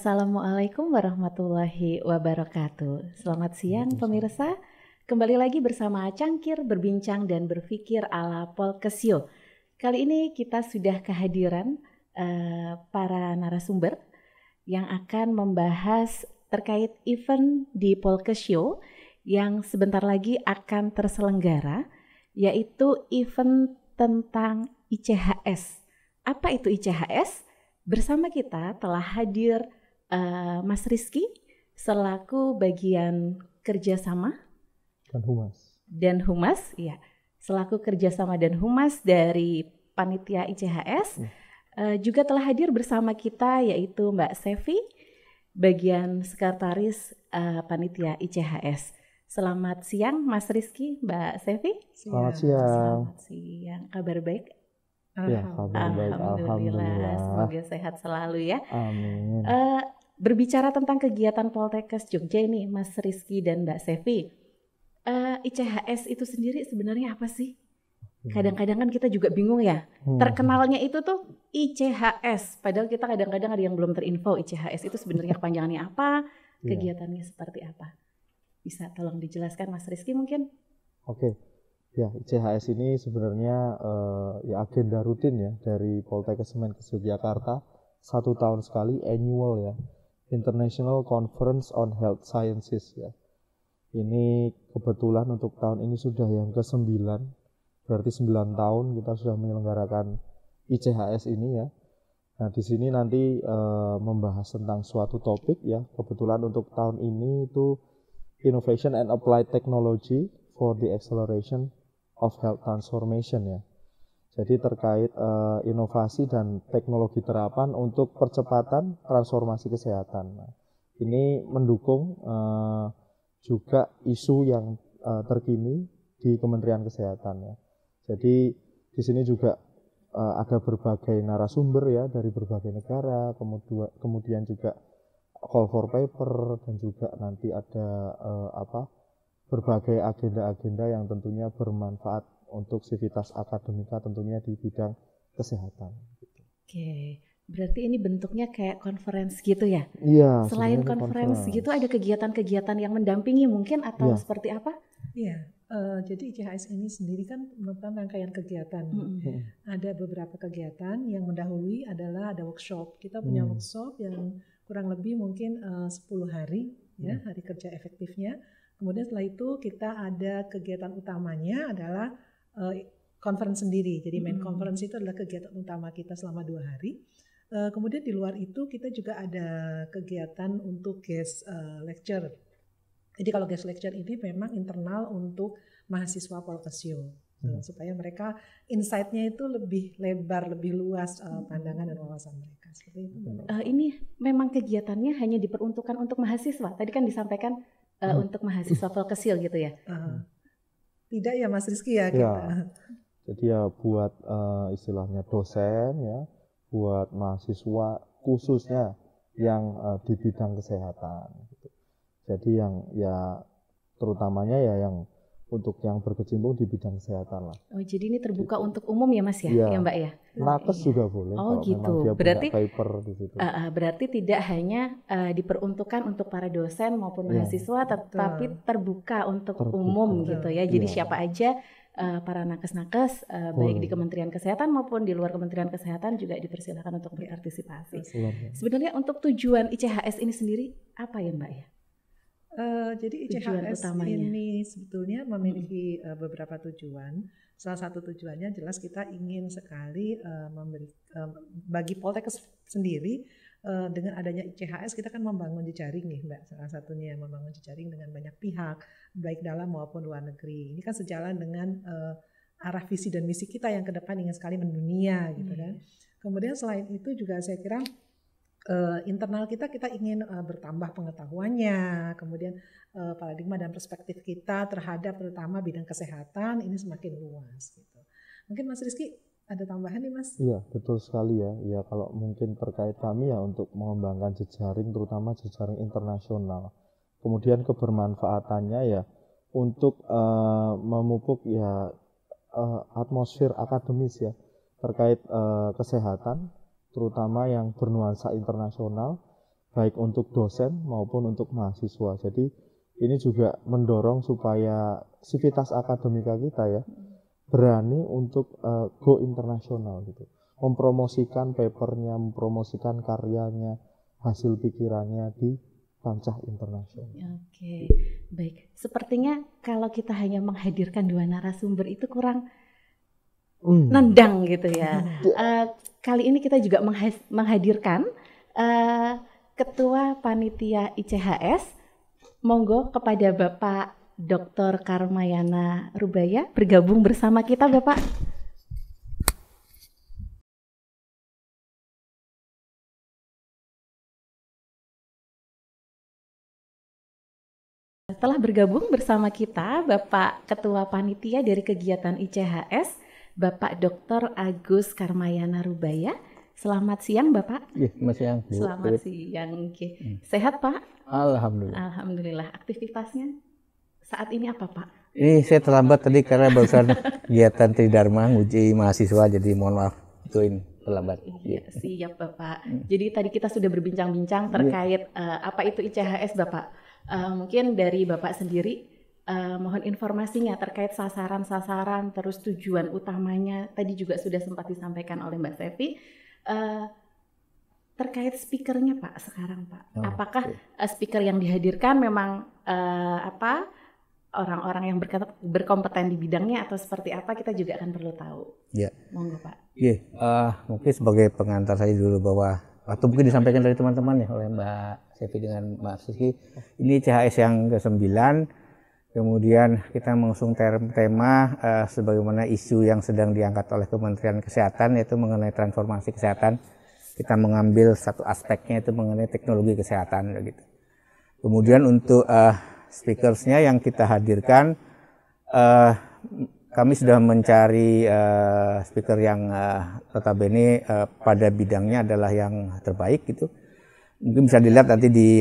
Assalamualaikum warahmatullahi wabarakatuh. Selamat siang pemirsa. Kembali lagi bersama Cangkir Berbincang dan Berpikir ala Polkesio. Kali ini kita sudah kehadiran para narasumber yang akan membahas terkait event di Polkesio yang sebentar lagi akan terselenggara, yaitu event tentang ICHS. Apa itu ICHS? Bersama kita telah hadir Mas Rizky selaku bagian kerjasama dan humas, ya, selaku kerjasama dan humas dari panitia ICHS. Juga telah hadir bersama kita yaitu Mbak Sevi, bagian sekretaris panitia ICHS. Selamat siang Mas Rizky, Mbak Sevi. Selamat siang. Selamat siang. Kabar baik? Ya, kabar baik. Alhamdulillah. Semoga sehat selalu ya. Amin. Berbicara tentang kegiatan Poltekkes Jogja ini, Mas Rizky dan Mbak Sevi, ICHS itu sendiri sebenarnya apa sih? Kadang-kadang kan kita juga bingung ya. Terkenalnya itu tuh ICHS, padahal kita kadang-kadang ada yang belum terinfo ICHS itu sebenarnya kepanjangannya apa, kegiatannya seperti apa. Bisa tolong dijelaskan Mas Rizky mungkin? Oke. Ya, ICHS ini sebenarnya ya agenda rutin ya dari Poltekkes Kemenkes Yogyakarta, 1 tahun sekali, annual ya, International Conference on Health Sciences ya. Ini kebetulan untuk tahun ini sudah yang ke-9, berarti 9 tahun kita sudah menyelenggarakan ICHS ini ya. Nah, di sini nanti membahas tentang suatu topik ya. Kebetulan untuk tahun ini itu Innovation and Applied Technology for the Acceleration of Health Transformation ya. Jadi terkait inovasi dan teknologi terapan untuk percepatan transformasi kesehatan. Nah, ini mendukung juga isu yang terkini di Kementerian Kesehatan ya. Jadi di sini juga ada berbagai narasumber ya dari berbagai negara, kemudian juga call for paper dan juga nanti ada berbagai agenda-agenda yang tentunya bermanfaat untuk sivitas akademika tentunya di bidang kesehatan. Oke, berarti ini bentuknya kayak conference gitu ya? Iya. Selain conference gitu ada kegiatan-kegiatan yang mendampingi mungkin atau seperti apa? Iya, jadi ICHS ini sendiri kan merupakan rangkaian kegiatan. Ada beberapa kegiatan yang mendahului adalah ada workshop. Kita punya workshop yang kurang lebih mungkin 10 hari ya, hari kerja efektifnya. Kemudian setelah itu kita ada kegiatan utamanya adalah conference sendiri. Jadi main conference itu adalah kegiatan utama kita selama 2 hari. Kemudian di luar itu kita juga ada kegiatan untuk guest lecture. Jadi kalau guest lecture ini memang internal untuk mahasiswa Polkesio. Supaya mereka insight-nya itu lebih lebar, lebih luas pandangan dan wawasan mereka. Seperti itu. Ini memang kegiatannya hanya diperuntukkan untuk mahasiswa. Tadi kan disampaikan untuk mahasiswa Polkesio gitu ya? Tidak ya Mas Rizky ya? Kita. Jadi ya buat istilahnya dosen ya, buat mahasiswa khususnya yang di bidang kesehatan. Gitu. Jadi yang ya terutamanya ya yang untuk yang berkecimpung di bidang kesehatan lah. Oh, jadi ini terbuka untuk umum ya Mas ya, ya Mbak ya? Nakes juga boleh. Oh kalau gitu. Dia berarti punya paper di situ. Berarti tidak hanya diperuntukkan untuk para dosen maupun mahasiswa, tetapi terbuka untuk umum gitu ya. Jadi siapa aja para nakes-nakes baik di Kementerian Kesehatan maupun di luar Kementerian Kesehatan juga dipersilakan untuk berpartisipasi. Sebenarnya untuk tujuan ICHS ini sendiri apa ya Mbak ya? Jadi ICHS ini sebetulnya memiliki beberapa tujuan. Salah satu tujuannya jelas kita ingin sekali bagi Poltekkes sendiri dengan adanya ICHS kita kan membangun jejaring nih Mbak. Salah satunya membangun jejaring dengan banyak pihak baik dalam maupun luar negeri. Ini kan sejalan dengan arah visi dan misi kita yang ke depan ingin sekali mendunia gitu kan. Kemudian selain itu juga saya kira internal kita ingin bertambah pengetahuannya, kemudian paradigma dan perspektif kita terhadap terutama bidang kesehatan ini semakin luas gitu. Mungkin Mas Rizky ada tambahan nih Mas? Iya betul sekali ya. Ya kalau mungkin terkait kami ya untuk mengembangkan jejaring terutama jejaring internasional. Kemudian kebermanfaatannya ya untuk memupuk ya atmosfer akademis ya terkait kesehatan terutama yang bernuansa internasional baik untuk dosen maupun untuk mahasiswa. Jadi ini juga mendorong supaya sivitas akademika kita ya berani untuk go internasional gitu, mempromosikan papernya, mempromosikan karyanya, hasil pikirannya di kancah internasional. Oke, baik. Sepertinya kalau kita hanya menghadirkan 2 narasumber itu kurang nendang gitu ya. Kali ini kita juga menghadirkan Ketua Panitia ICHS. Monggo kepada Bapak Dr. Karmayana Rubaya bergabung bersama kita, Bapak. Telah bergabung bersama kita Bapak Ketua Panitia dari kegiatan ICHS, Bapak Dr. Agus Karmayana Rubaya. Selamat siang, Bapak. Iya, selamat siang, Bu. Selamat siang. Sehat, Pak? Alhamdulillah. Alhamdulillah. Aktivitasnya saat ini apa, Pak? Ini saya terlambat tadi karena barusan kegiatan Tridharma nguji mahasiswa, jadi mohon maaf ituin terlambat. Iya, siap, Bapak. Jadi tadi kita sudah berbincang-bincang terkait apa itu ICHS, Bapak. Mungkin dari Bapak sendiri mohon informasinya terkait sasaran-sasaran, terus tujuan utamanya. Tadi juga sudah sempat disampaikan oleh Mbak Sevi. Terkait speakernya, Pak, sekarang, Pak. Apakah speaker yang dihadirkan memang orang-orang yang berkompeten di bidangnya atau seperti apa, kita juga akan perlu tahu. Ya. Monggo, Pak. Iya, mungkin sebagai pengantar saya dulu bahwa atau mungkin disampaikan dari teman-teman ya oleh Mbak Sevi dengan Mbak Siski. Ini CHS yang ke-9. Kemudian kita mengusung tema sebagaimana isu yang sedang diangkat oleh Kementerian Kesehatan, yaitu mengenai transformasi kesehatan. Kita mengambil satu aspeknya itu mengenai teknologi kesehatan gitu. Kemudian untuk speakersnya yang kita hadirkan, kami sudah mencari speaker yang notabene pada bidangnya adalah yang terbaik gitu. Mungkin bisa dilihat nanti di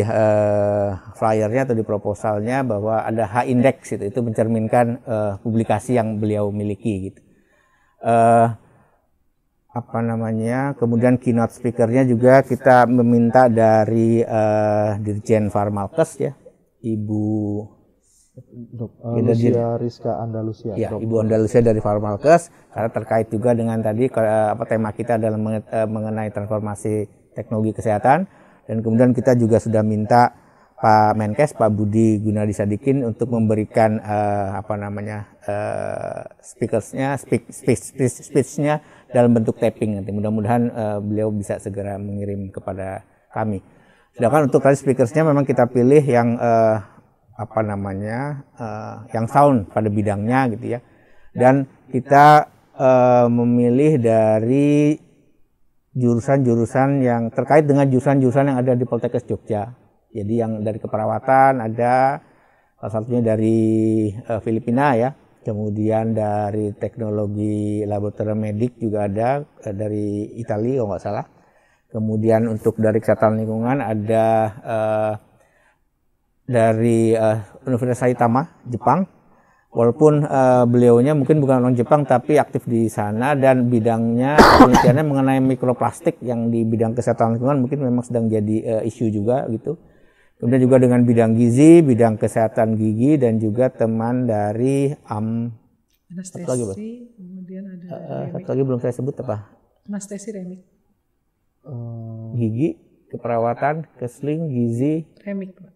flyernya atau di proposalnya bahwa ada H-index itu mencerminkan publikasi yang beliau miliki gitu. Kemudian keynote speakernya juga kita meminta dari Dirjen Farmalkes ya, Ibu Lucia Rizka Andalusia. Ya, Ibu Andalusia dari Farmalkes, karena terkait juga dengan tadi tema kita adalah mengenai transformasi teknologi kesehatan. Dan kemudian kita juga sudah minta Pak Menkes, Pak Budi Gunadisadikin untuk memberikan speechnya dalam bentuk taping nanti. Mudah-mudahan beliau bisa segera mengirim kepada kami. Sedangkan untuk tadi speakersnya memang kita pilih yang yang sound pada bidangnya gitu ya. Dan kita memilih dari jurusan-jurusan yang terkait dengan jurusan-jurusan yang ada di Poltekkes Jogja. Jadi yang dari keperawatan ada, salah satunya dari Filipina ya. Kemudian dari teknologi laboratorium medik juga ada dari Italia kalau nggak salah. Kemudian untuk dari kesehatan lingkungan ada dari Universitas Saitama, Jepang. Walaupun beliaunya mungkin bukan orang Jepang tapi aktif di sana dan bidangnya penelitiannya mengenai mikroplastik yang di bidang kesehatan lingkungan mungkin memang sedang jadi isu juga gitu. Kemudian juga dengan bidang gizi, bidang kesehatan gigi dan juga teman dari anestesi, kemudian ada satu lagi belum saya sebut apa? Anestesi remik. Gigi, keperawatan, kesling, gizi, Remik, Pak.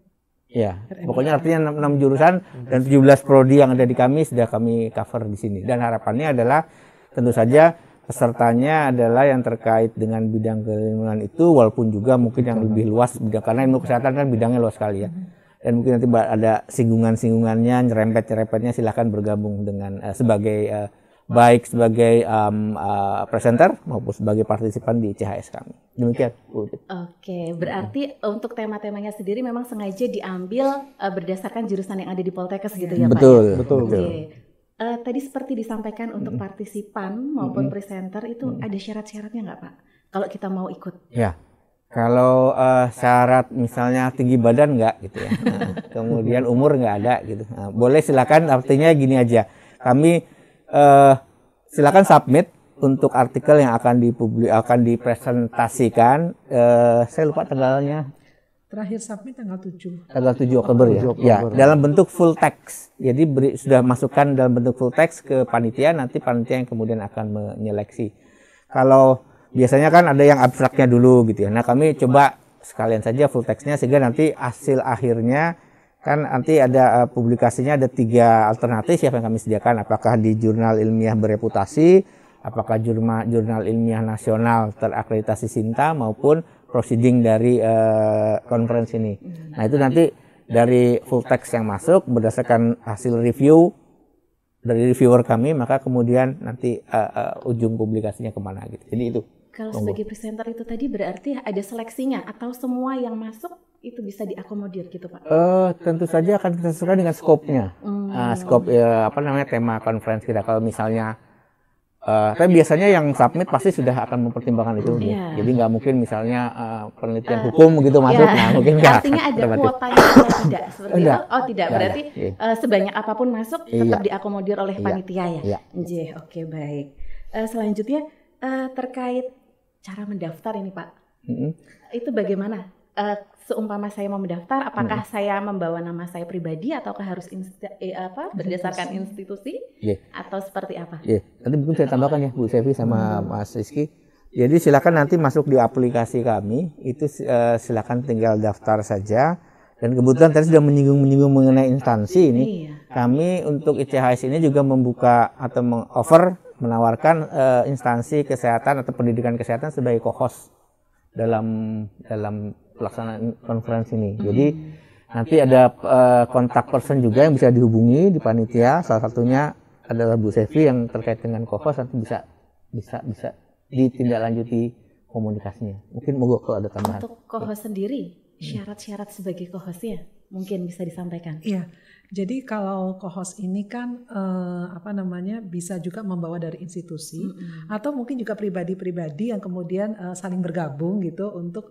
Ya, pokoknya artinya 6 jurusan dan 17 prodi yang ada di kami sudah kami cover di sini. Dan harapannya adalah tentu saja pesertanya adalah yang terkait dengan bidang kelingkungan itu, walaupun juga mungkin yang lebih luas bidang, karena ilmu kesehatan kan bidangnya luas sekali ya. Dan mungkin nanti ada singgungan-singgungannya, nyerempet-nyerempetnya silahkan bergabung dengan baik sebagai presenter maupun sebagai partisipan di ICHS kami. Demikian. Oke, berarti untuk tema-temanya sendiri memang sengaja diambil berdasarkan jurusan yang ada di Poltekkes gitu ya, Pak? Betul. Oke. Tadi seperti disampaikan untuk partisipan maupun presenter itu ada syarat-syaratnya nggak, Pak? Kalau kita mau ikut? Ya. Kalau syarat misalnya tinggi badan nggak gitu ya, kemudian umur nggak ada gitu, boleh silakan. Artinya gini aja, kami silakan submit untuk artikel yang akan dipresentasikan. Saya lupa tanggalnya. Terakhir submit tanggal 7. Tanggal 7 Oktober ya. 7 Oktober. Ya, dalam bentuk full text. Jadi sudah masukkan dalam bentuk full text ke panitia, nanti panitia yang kemudian akan menyeleksi. Kalau biasanya kan ada yang abstraknya dulu gitu ya. Nah, kami coba sekalian saja full textnya sehingga nanti hasil akhirnya kan nanti ada publikasinya, ada 3 alternatif yang kami sediakan, apakah di jurnal ilmiah bereputasi, apakah jurnal ilmiah nasional terakreditasi SINTA maupun proceeding dari conference ini. Nah, itu nanti dari full text yang masuk berdasarkan hasil review dari reviewer kami, maka kemudian nanti ujung publikasinya kemana gitu. Jadi itu. Kalau sebagai presenter itu tadi berarti ada seleksinya atau semua yang masuk itu bisa diakomodir gitu Pak? Tentu saja akan kita sesuaikan dengan skopnya. Skop tema konferensi kita. Kalau misalnya tapi biasanya yang submit pasti sudah akan mempertimbangkan itu. Iya. Jadi nggak mungkin misalnya penelitian hukum gitu masuk, nah mungkin nggak. Artinya ada kuotanya atau tidak seperti itu? Oh tidak, berarti sebanyak apapun masuk tetap diakomodir oleh panitia ya? Iya. Oke baik. Selanjutnya terkait cara mendaftar ini Pak, itu bagaimana? Seumpama saya mau mendaftar, apakah saya membawa nama saya pribadi ataukah harus berdasarkan institusi atau seperti apa? Nanti mungkin saya tambahkan ya Bu Sevi sama Mas Rizky. Jadi silakan nanti masuk di aplikasi kami, itu silakan tinggal daftar saja. Dan kebetulan tadi sudah menyinggung mengenai instansi ini. Kami untuk ICHS ini juga membuka atau menawarkan instansi kesehatan atau pendidikan kesehatan sebagai co-host dalam pelaksanaan konferensi ini. Jadi nanti ada kontak person juga yang bisa dihubungi di panitia. Salah satunya adalah Bu Sevi yang terkait dengan co-host, nanti bisa ditindaklanjuti komunikasinya. Mungkin monggo kalau ada tambahan. Untuk co-host sendiri, syarat-syarat sebagai co-hostnya mungkin bisa disampaikan. Iya. Jadi kalau co-host ini kan bisa juga membawa dari institusi atau mungkin juga pribadi-pribadi yang kemudian saling bergabung gitu untuk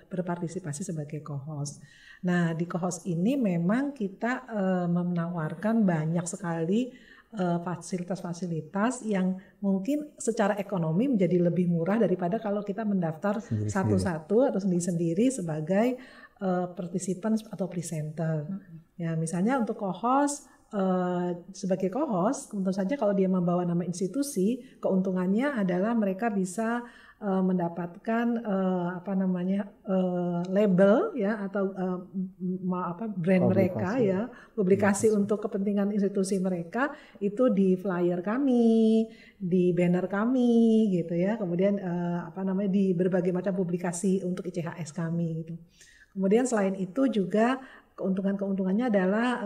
berpartisipasi sebagai co-host. Nah, di co-host ini memang kita menawarkan banyak sekali fasilitas-fasilitas yang mungkin secara ekonomi menjadi lebih murah daripada kalau kita mendaftar satu-satu atau sendiri-sendiri sebagai partisipan atau presenter. Ya, misalnya untuk co-host, sebagai co-host, tentu saja kalau dia membawa nama institusi, keuntungannya adalah mereka bisa mendapatkan label ya atau brand mereka ya, publikasi untuk kepentingan institusi mereka itu di flyer kami, di banner kami gitu ya. Kemudian di berbagai macam publikasi untuk ICHS kami gitu. Kemudian selain itu juga keuntungannya adalah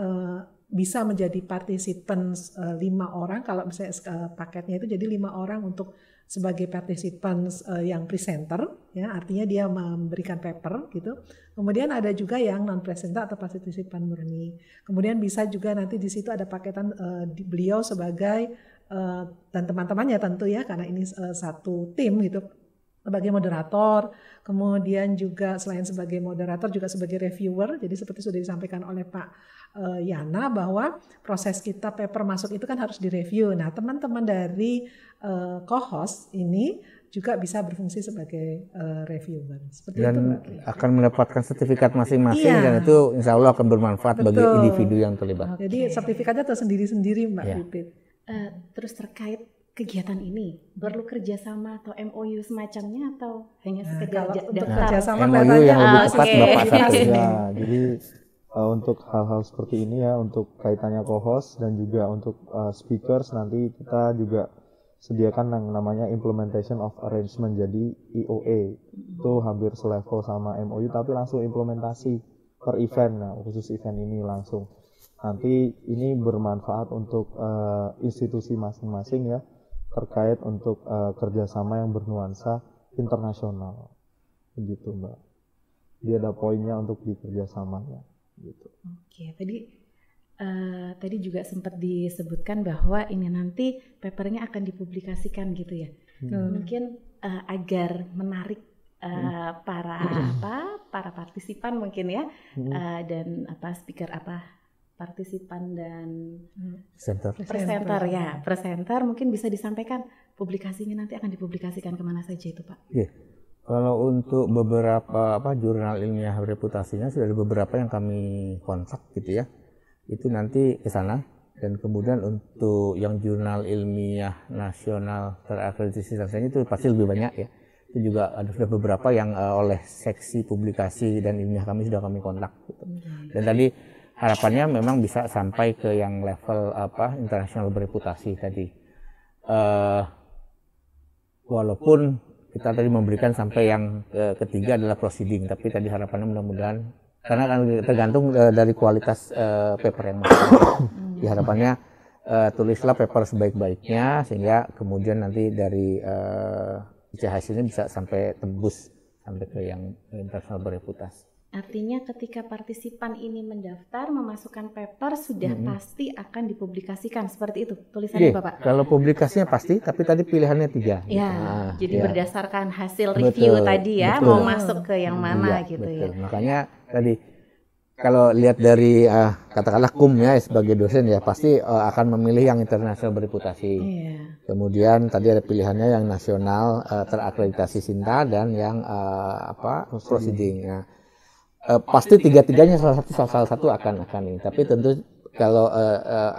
bisa menjadi partisipan 5 orang kalau misalnya paketnya itu jadi 5 orang untuk sebagai partisipan yang presenter ya, artinya dia memberikan paper gitu. Kemudian ada juga yang non presenter atau partisipan murni. Kemudian bisa juga nanti di situ ada paketan beliau sebagai dan teman-temannya tentu ya, karena ini satu tim gitu, sebagai moderator, kemudian juga selain sebagai moderator juga sebagai reviewer. Jadi seperti sudah disampaikan oleh Pak Yana bahwa proses kita paper masuk itu kan harus direview. Nah, teman-teman dari co-host ini juga bisa berfungsi sebagai reviewer. Seperti dan itu, Mbak. akan mendapatkan sertifikat masing-masing dan itu insya Allah akan bermanfaat bagi individu yang terlibat. Jadi sertifikatnya sendiri-sendiri Mbak Pipit. Terus terkait kegiatan ini perlu kerjasama atau MOU semacamnya atau hanya sekedar daftar? Kerjasama MOU yang lebih tepat Bapak satu. Ya, jadi untuk hal-hal seperti ini ya, untuk kaitannya co-host dan juga untuk speakers nanti kita juga sediakan yang namanya implementation of arrangement, jadi IOA itu hampir selevel sama MOU tapi langsung implementasi per event. Nah, khusus event ini langsung nanti ini bermanfaat untuk institusi masing-masing ya, terkait untuk kerjasama yang bernuansa internasional, begitu Mbak. Dia ada poinnya untuk di kerjasamanya, gitu. Oke, tadi juga sempat disebutkan bahwa ini nanti papernya akan dipublikasikan gitu ya. Mungkin agar menarik para partisipan mungkin ya, dan speaker partisipan dan presenter ya, presenter mungkin bisa disampaikan publikasinya nanti akan dipublikasikan kemana saja itu Pak? Kalau untuk beberapa jurnal ilmiah reputasinya sudah ada beberapa yang kami kontak gitu ya. Itu nanti ke sana, dan kemudian untuk yang jurnal ilmiah nasional terakreditasi itu pasti lebih banyak ya. Itu juga ada sudah beberapa yang oleh seksi publikasi dan ilmiah kami sudah kami kontak gitu. Dan tadi harapannya memang bisa sampai ke yang level internasional bereputasi tadi. Walaupun kita tadi memberikan sampai yang ketiga adalah proceeding, tapi tadi harapannya mudah-mudahan karena kan tergantung dari kualitas paper yang masuk. Harapannya tulislah paper sebaik-baiknya sehingga kemudian nanti dari ICHS ini bisa sampai tembus sampai ke yang internasional bereputasi. Artinya ketika partisipan ini mendaftar memasukkan paper sudah pasti akan dipublikasikan, seperti itu tulisannya Bapak? Kalau publikasinya pasti, tapi tadi pilihannya 3. Ya, jadi berdasarkan hasil review tadi ya, mau masuk ke yang mana gitu ya. Makanya tadi kalau lihat dari katakanlah KUM ya sebagai dosen ya pasti akan memilih yang internasional bereputasi. Kemudian tadi ada pilihannya yang nasional terakreditasi SINTA dan yang proceeding. Pasti tiga-tiganya salah satu akan ini. Tapi tentu kalau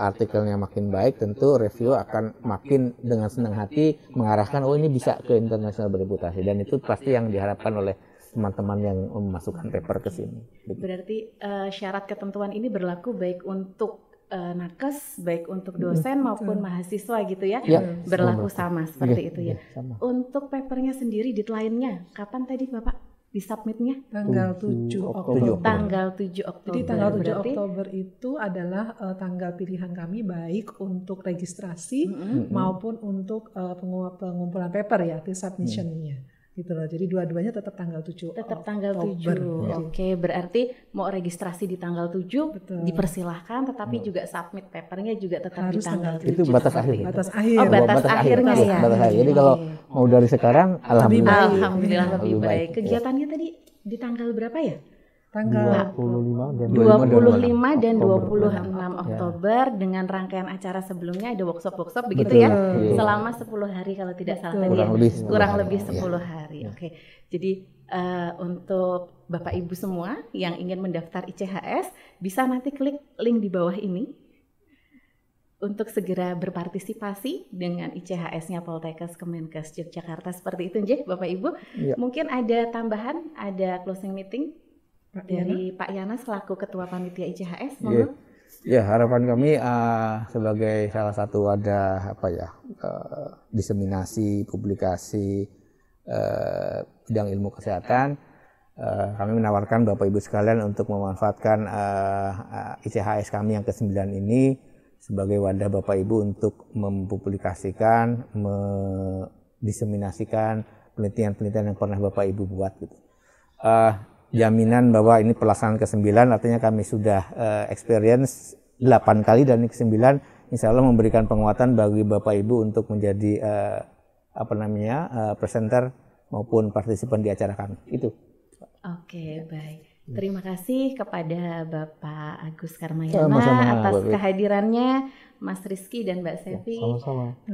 artikelnya makin baik, tentu review akan makin dengan senang hati mengarahkan ini bisa ke internasional bereputasi, dan itu pasti yang diharapkan oleh teman-teman yang memasukkan paper ke sini. Berarti syarat ketentuan ini berlaku baik untuk nakes, baik untuk dosen maupun mahasiswa gitu ya, berlaku sama seperti itu ya. Untuk papernya sendiri, deadline-nya kapan tadi Bapak? Disubmitnya tanggal 7 Oktober. Tanggal 7 Oktober. Jadi tanggal 7 Oktober itu adalah tanggal pilihan kami baik untuk registrasi maupun untuk pengumpulan paper ya, submission-nya. Gitu loh. Jadi dua-duanya tetap tanggal 7. Tetap tanggal 7. Oke, berarti mau registrasi di tanggal 7 dipersilahkan, tetapi juga submit papernya juga tetap harus di tanggal 7. Itu batas akhir. Batas akhir. Oh, batas akhirnya ya. Jadi kalau mau dari sekarang alhamdulillah lebih baik. Kegiatannya tadi di tanggal berapa ya? Tanggal 25 dan 26 Oktober dengan rangkaian acara sebelumnya ada workshop begitu ya, selama 10 hari kalau tidak salah tadi ya, kurang lebih 10 hari. Oke. Jadi untuk Bapak Ibu semua yang ingin mendaftar ICHS bisa nanti klik link di bawah ini untuk segera berpartisipasi dengan ICHS-nya Poltekkes Kemenkes Yogyakarta, seperti itu nggih Bapak Ibu. Mungkin ada tambahan, ada closing meeting dari Pak Yana selaku Ketua Panitia ICHS. Ya, harapan kami sebagai salah satu ada diseminasi publikasi bidang ilmu kesehatan, kami menawarkan Bapak Ibu sekalian untuk memanfaatkan ICHS kami yang ke-9 ini sebagai wadah Bapak Ibu untuk mempublikasikan, mendiseminasikan penelitian-penelitian yang pernah Bapak Ibu buat gitu. Jaminan bahwa ini pelaksanaan ke-9, artinya kami sudah experience 8 kali, dan ke-9 insya Allah memberikan penguatan bagi Bapak Ibu untuk menjadi presenter maupun partisipan di acara kami. Itu. Oke, baik. Terima kasih kepada Bapak Agus Karmayana atas kehadirannya, Mas Rizky dan Mbak Sevi,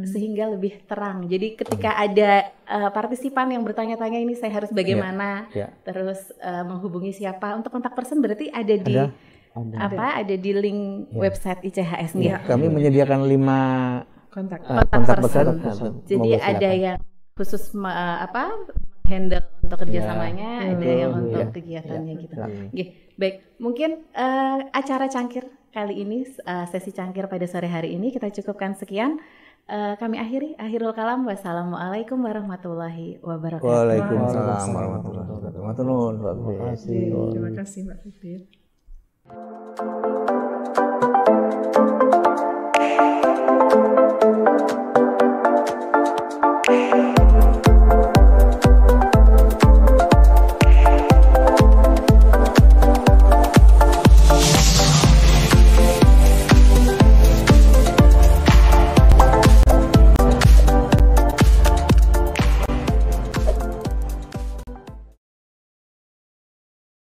sehingga lebih terang. Jadi ketika ada partisipan yang bertanya-tanya ini saya harus bagaimana, terus menghubungi siapa, untuk kontak person berarti ada di ada di link website ICHS nih. Kami menyediakan 5 kontak person. Jadi ada yang khusus handle untuk kerjasamanya, ada yang untuk kegiatannya gitu. Baik, mungkin acara cangkir kali ini, sesi cangkir pada sore hari ini kita cukupkan sekian. Kami akhirul kalam. Wassalamualaikum warahmatullahi wabarakatuh. Waalaikumsalam warahmatullahi wabarakatuh. Terima kasih Mbak Putri.